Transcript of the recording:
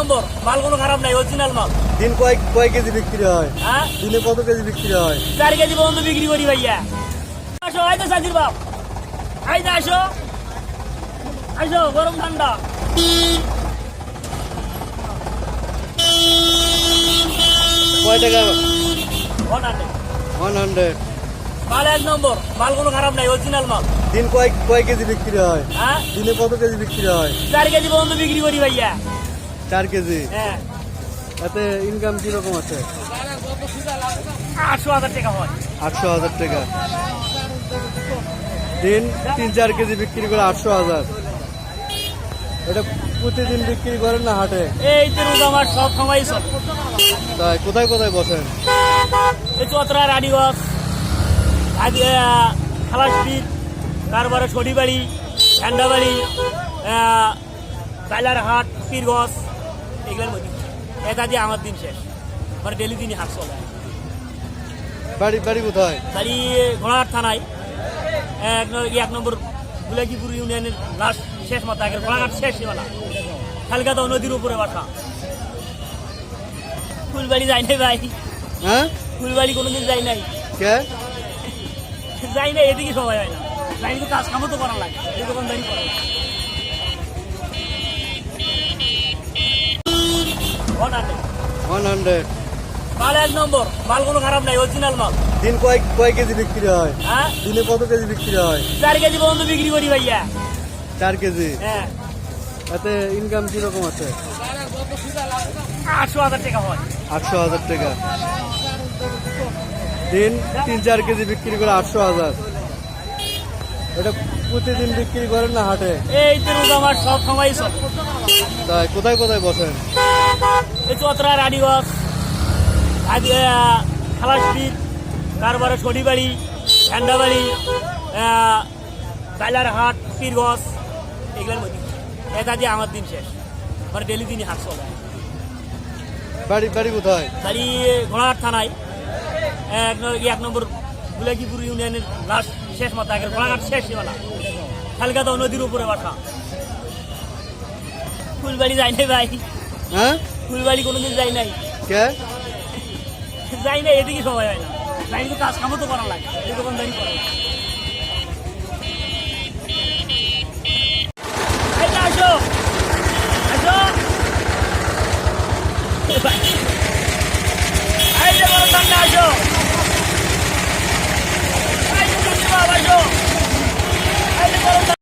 নম্বর, মাল কোনো খারাপ নাই, অরিজিনাল মাল। দিন কয় কয় কেজি বিক্রি হয়? হ্যাঁ, দিনে কত কেজি বিক্রি হয়? 4 কেজি পর্যন্ত বিক্রি করি ভাইয়া। আসো, আইতো সাজির বাপ, আইতো আসো, আসো, গরম ঠান্ডা। কয় টাকা? 100 100। মাল 1 নম্বর, মাল কোনো খারাপ নাই, অরিজিনাল মাল। দিন কয় কয় কেজি বিক্রি হয়? হ্যাঁ, দিনে কত কেজি বিক্রি হয়? 4 কেজি পর্যন্ত বিক্রি করি ভাইয়া। 4 কেজি। হ্যাঁ, এতে ইনকাম কিরকম আছে? 800,000 টাকা হয়। 800,000 টাকা। দিন 3-4 কেজি বিক্রি করে 800,000। এটা প্রতিদিন বিক্রি করেন না হাটে? এই তো রোজ আমার সব সময় চলে। তাই কোথায় কোথায় বসেন? এই চতরা, রানীগঞ্জ, খালাসপির, তারপরে সরিবাড়ি, ঝান্ডাবাড়ি, কাইলারহাট, পীরগঞ্জ, এগুলোর মধ্যে। এটা দিয়ে আমার দিন শেষ, মানে ডেলি দিনই হাট চলে। বাড়ি বাড়ি কোথায়? বাড়ি ঘোড়াহাট থানায়, 1 নম্বর বুলাকিপুর ইউনিয়নের লাস্ট শেষ মাথা, আগের ঘোড়াঘাট শেষ সীমানা, খালকাদাও নদীর উপরে বাসা। ফুলবাড়ি যাই নাই ভাই, হ্যাঁ, ফুলবাড়ি কোনোদিন যাই নাই, কে? যাই না, এদিকে সময় হয় না। যাই তো কাজ কামও তো করা লাগে, এই দোকানদারি করা লাগে। 100। মাল 1 নম্বর, মাল কোনো খারাপ নাই, অরিজিনাল মাল। দিন কয় কয় কেজি বিক্রি হয়? হ্যাঁ, দিনে কত কেজি বিক্রি হয়? 4 কেজি পর্যন্ত বিক্রি করি ভাইয়া। 4 কেজি। হ্যাঁ, এতে ইনকাম কিরকম আছে? 800,000 টাকা হয়। 800,000 টাকা। দিন 3-4 কেজি বিক্রি করে 800,000। এটা প্রতিদিন বিক্রি করেন না হাটে? এই তো রোজ আমার সব সময় চলে। তাই কোথায় কোথায় বসেন? এই চতরা, রানীগঞ্জ, খালাসপির, তারপরে সরিবাড়ি, ঝান্ডাবাড়ি, কাইলারহাট, পীরগঞ্জ, এগুলোর মধ্যে। এটা দিয়ে আমার দিন শেষ, মানে ডেলি দিনই হাট চলে। বাড়ি বাড়ি কোথায়? বাড়ি ঘোড়াহাট থানায়, 1 নম্বর বুলাকিপুর ইউনিয়নের লাস্ট শেষ মাথা, আগের ঘোড়াঘাট শেষ সীমানা, খালকাদাও নদীর উপরে বাসা। ফুলবাড়ি যাই নাই ভাই, হ্যাঁ, ফুলবাড়ি কোনোদিন যাই নাই, কে? যাই না, এদিকে সময় হয় না। যাই তো কাজ কামও তো করা লাগে, এই দোকানদারি